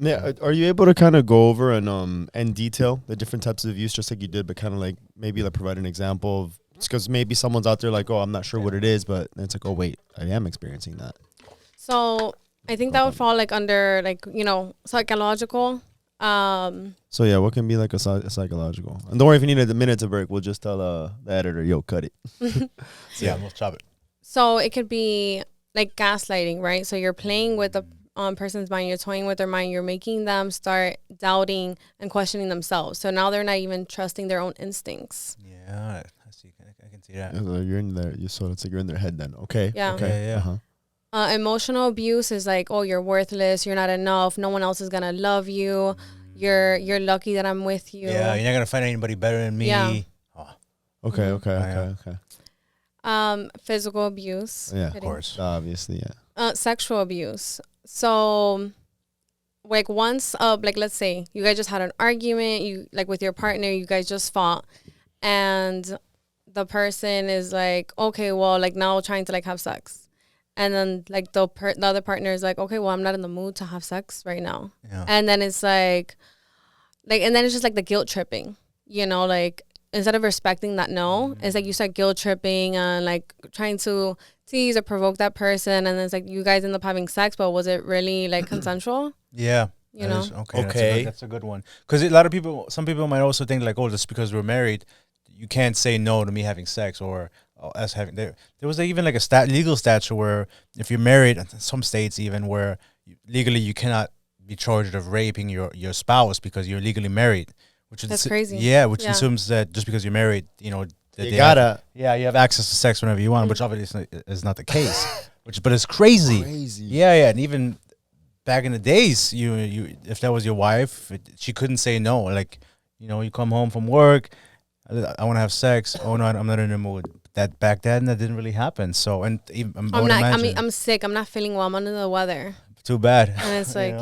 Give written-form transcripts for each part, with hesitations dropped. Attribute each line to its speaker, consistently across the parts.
Speaker 1: Yeah, are you able to kind of go over and detail the different types of abuse, just like you did, but kind of like maybe like provide an example of, because maybe someone's out there like, oh, I'm not sure what it is, but it's like, oh wait, I am experiencing that.
Speaker 2: So I think that would fall like under like, psychological.
Speaker 1: So yeah, what can be like a psychological? And don't worry if you need a minute to break. We'll just tell the editor, yo, cut it.
Speaker 3: Yeah, we'll chop it.
Speaker 2: So it could be like gaslighting, right? So you're playing with the person's mind, you're toying with their mind, you're making them start doubting and questioning themselves. So now they're not even trusting their own instincts.
Speaker 3: Yeah, I see. I can see that.
Speaker 1: You're in there. So it's like you're in their head then. Okay.
Speaker 2: Yeah.
Speaker 1: Okay.
Speaker 3: Yeah.
Speaker 1: Uh-huh.
Speaker 2: Emotional abuse is like, oh, you're worthless, you're not enough, no one else is gonna love you. You're lucky that I'm with you.
Speaker 3: Yeah, you're not gonna find anybody better than me.
Speaker 2: Yeah.
Speaker 3: Oh.
Speaker 1: Okay.
Speaker 2: Mhm.
Speaker 1: Okay.
Speaker 2: Physical abuse.
Speaker 1: Yeah,
Speaker 3: Of course.
Speaker 1: obviously, yeah.
Speaker 2: Sexual abuse. So like once like let's say you guys just had an argument, you like with your partner, you guys just fought, and the person is like, okay, well, like now trying to like have sex, and then like the other partner is like, okay, well, I'm not in the mood to have sex right now.
Speaker 3: Yeah.
Speaker 2: And then it's like and then it's just like the guilt tripping, like instead of respecting that no, it's like you start guilt tripping and like trying to tease or provoke that person, and then it's like you guys end up having sex, but was it really like consensual?
Speaker 3: Yeah.
Speaker 2: You know?
Speaker 3: Okay. That's a good one. Because some people might also think like, oh, just because we're married, you can't say no to me having sex or us having. There was even like a legal statute where if you're married, in some states even where legally you cannot be charged of raping your spouse because you're legally married.
Speaker 2: That's crazy.
Speaker 3: Yeah, which assumes that just because you're married, you
Speaker 1: gotta.
Speaker 3: you have access to sex whenever you want, which obviously is not the case. But it's crazy. Yeah, and even back in the days, you if that was your wife, she couldn't say no. Like, you come home from work, I want to have sex. Oh no, I'm not in the mood. That back then that didn't really happen. So and even,
Speaker 2: I'm sick. I'm not feeling well. I'm under the weather.
Speaker 3: Too bad.
Speaker 2: And it's like,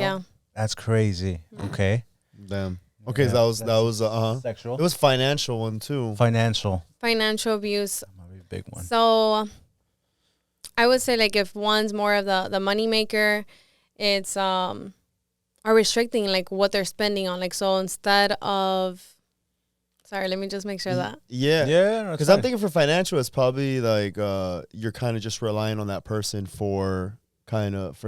Speaker 3: that's crazy. Okay.
Speaker 1: Damn. Okay, so that was
Speaker 3: sexual.
Speaker 1: It was financial one too.
Speaker 3: Financial
Speaker 2: abuse.
Speaker 3: That might be a big one.
Speaker 2: So I would say like if one's more of the money maker, it's are restricting like what they're spending on. Like so instead of let me just make sure that.
Speaker 1: Yeah. Because I'm thinking for financial, it's probably like you're kind of just relying on that person for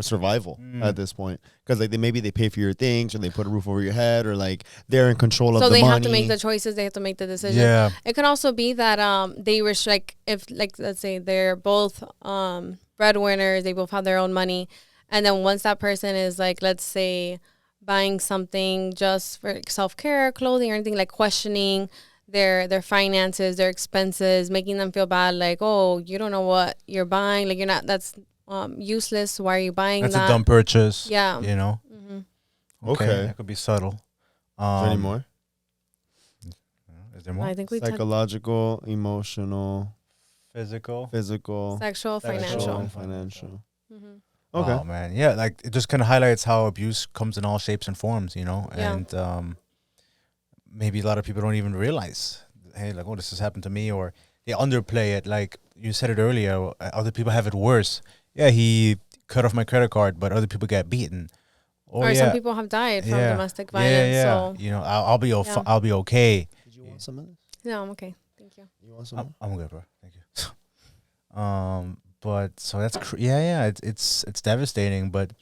Speaker 1: survival at this point, because like maybe they pay for your things or they put a roof over your head or like they're in control of the money. So they
Speaker 2: have to make the choices. They have to make the decision.
Speaker 3: Yeah.
Speaker 2: It can also be that they restrict if like let's say they're both breadwinners, they both have their own money, and then once that person is like let's say buying something just for self-care, clothing or anything, like questioning their finances, their expenses, making them feel bad, like, oh, you don't know what you're buying, like you're not, that's useless. Why are you buying that?
Speaker 3: That's a dumb purchase.
Speaker 2: Yeah.
Speaker 3: Mm-hmm.
Speaker 1: Okay.
Speaker 3: That could be subtle.
Speaker 1: Is there any more?
Speaker 3: Is there more?
Speaker 2: I think we
Speaker 1: psychological, emotional,
Speaker 3: physical,
Speaker 2: sexual, financial.
Speaker 1: Mm-hmm.
Speaker 3: Okay. Oh man, yeah, like it just kind of highlights how abuse comes in all shapes and forms, and maybe a lot of people don't even realize, hey, like, oh, this has happened to me, or they underplay it. Like you said it earlier, other people have it worse. Yeah, he cut off my credit card, but other people get beaten.
Speaker 2: Or some people have died from domestic violence.
Speaker 3: Yeah.
Speaker 2: So
Speaker 3: I'll be I'll be okay.
Speaker 1: Did you want some of this?
Speaker 2: No, I'm okay. Thank you.
Speaker 1: You want some?
Speaker 3: I'm good, bro. Thank you. But so that's it's devastating. But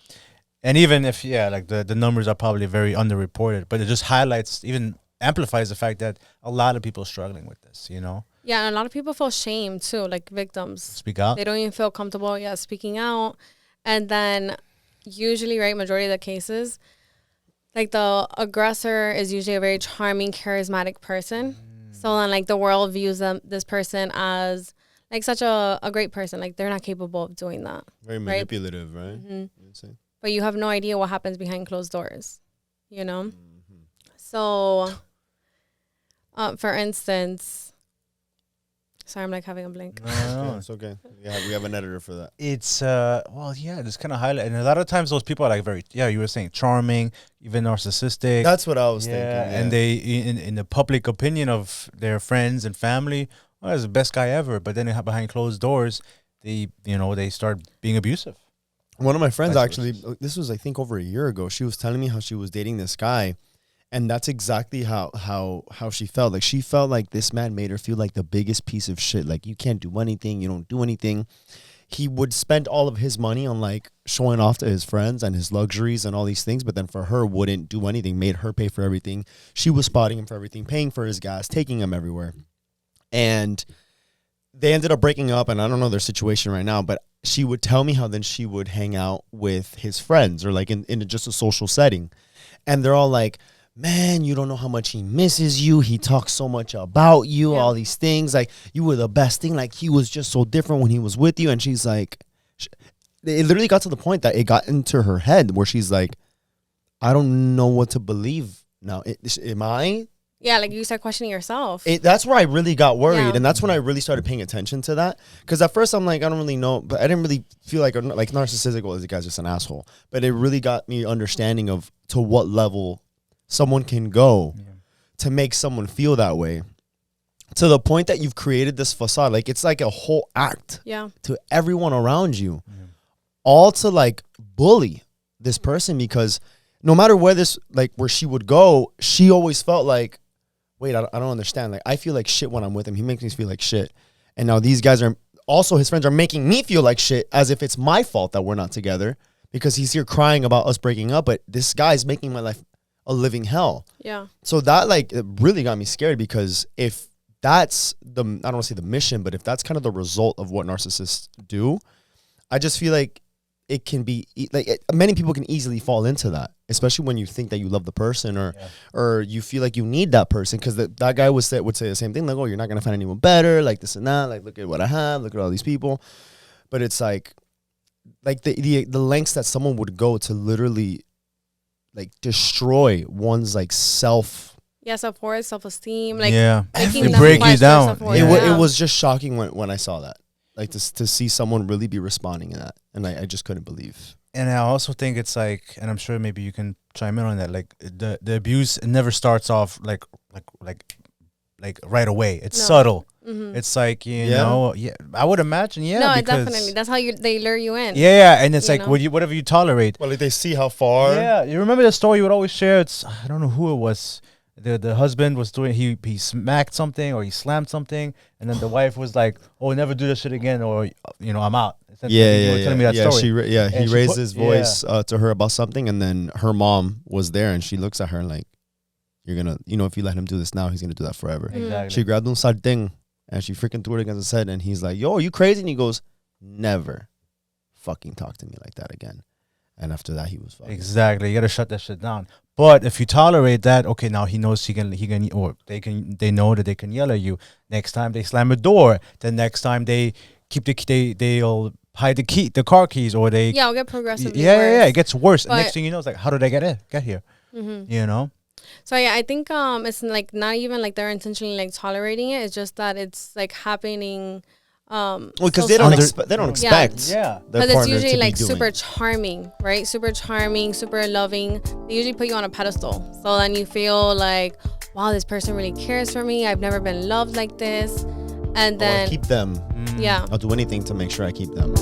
Speaker 3: and even if like the numbers are probably very underreported, but it just highlights, even amplifies the fact that a lot of people are struggling with this.
Speaker 2: Yeah, and a lot of people feel shame too, like victims.
Speaker 3: Speak out.
Speaker 2: They don't even feel comfortable, speaking out. And then usually, right, majority of the cases, like the aggressor is usually a very charming, charismatic person. So then like the world views this person as like such a great person. Like they're not capable of doing that.
Speaker 1: Very manipulative, right?
Speaker 2: Mm-hmm. But you have no idea what happens behind closed doors, So, for instance... Sorry, I'm like having a blank.
Speaker 3: No,
Speaker 1: it's okay. Yeah, we have an editor for that.
Speaker 3: It's just kind of highlight, and a lot of times those people are like very, you were saying charming, even narcissistic.
Speaker 1: That's what I was thinking. Yeah.
Speaker 3: And they in the public opinion of their friends and family, well, that's the best guy ever. But then behind closed doors, they start being abusive.
Speaker 1: One of my friends
Speaker 3: Vice
Speaker 1: actually,
Speaker 3: versa.
Speaker 1: this was I think over a year ago. She was telling me how she was dating this guy, and that's exactly how she felt. Like she felt like this man made her feel like the biggest piece of shit. Like you can't do anything, you don't do anything. He would spend all of his money on like showing off to his friends and his luxuries and all these things, but then for her wouldn't do anything, made her pay for everything. She was spotting him for everything, paying for his gas, taking him everywhere. And they ended up breaking up, and I don't know their situation right now, but she would tell me how then she would hang out with his friends or like in just a social setting. And they're all like, man, you don't know how much he misses you. He talks so much about you, all these things. Like, you were the best thing. Like, he was just so different when he was with you. And she's like, it literally got to the point that it got into her head where she's like, I don't know what to believe now. Am I?
Speaker 2: Yeah, like you start questioning yourself.
Speaker 1: That's where I really got worried.
Speaker 2: Yeah.
Speaker 1: And that's when I really started paying attention to that. Because at first I'm like, I don't really know. But I didn't really feel like narcissistic. Well, this guy's just an asshole. But it really got me understanding of to what level someone can go to make someone feel that way, to the point that you've created this facade. Like, it's like a whole act to everyone around you, all to like bully this person, because no matter where where she would go, she always felt like, wait, I don't understand. Like, I feel like shit when I'm with him. He makes me feel like shit. And now these guys are also, his friends are making me feel like shit, as if it's my fault that we're not together, because he's here crying about us breaking up. But this guy's making my life a living hell. Yeah. So that like it really got me scared, because if that's I don't want to say the mission, but if that's kind of the result of what narcissists do, I just feel like it can be many people can easily fall into that, especially when you think that you love the person or you feel like you need that person, because that guy would say the same thing, like, oh, you're not gonna find anyone better, like this and that, like look at what I have, look at all these people. But it's like the lengths that someone would go to literally like destroy one's like self-worth,
Speaker 2: self-esteem, like
Speaker 3: they break you down.
Speaker 1: It was just shocking when I saw that, like to see someone really be responding to that, and I just couldn't believe.
Speaker 3: And I also think it's like, and I'm sure maybe you can chime in on that, like the abuse, it never starts off like right away. It's subtle. Mm-hmm. It's like, you know, I would imagine,
Speaker 2: no, definitely. That's how they lure you in.
Speaker 3: Yeah, and it's like whatever you tolerate.
Speaker 1: Well, like they see how far.
Speaker 3: Yeah, you remember the story you would always share? It's, I don't know who it was. The husband was doing, he smacked something or he slammed something, and then the wife was like, "Oh, never do that shit again," or I'm out. Telling me that story.
Speaker 1: He raised his voice to her about something, and then her mom was there, and she looks at her like, "You're gonna, if you let him do this now, he's gonna do that forever." Exactly. She grabbed un sartén and she freaking threw it against his head, and he's like, "Yo, are you crazy?" And he goes, "Never fucking talk to me like that again." And after that, he was fucking.
Speaker 3: Exactly. You gotta shut that shit down. But if you tolerate that, okay, now he knows he can, or they know that they can yell at you. Next time they slam a door. The next time they they'll hide the car keys, or they
Speaker 2: it'll get progressively worse.
Speaker 3: Yeah, it gets worse. But next thing you know, it's like, how did I get here? Mm-hmm. You know.
Speaker 2: So yeah, I think it's like not even like they're intentionally like tolerating it. It's just that it's like happening.
Speaker 1: Because they don't expect.
Speaker 2: Yeah, because it's usually like super charming, right? Super charming, super loving. They usually put you on a pedestal, so then you feel like, wow, this person really cares for me. I've never been loved like this, and then
Speaker 1: I keep them.
Speaker 2: Yeah,
Speaker 1: I'll do anything to make sure I keep them.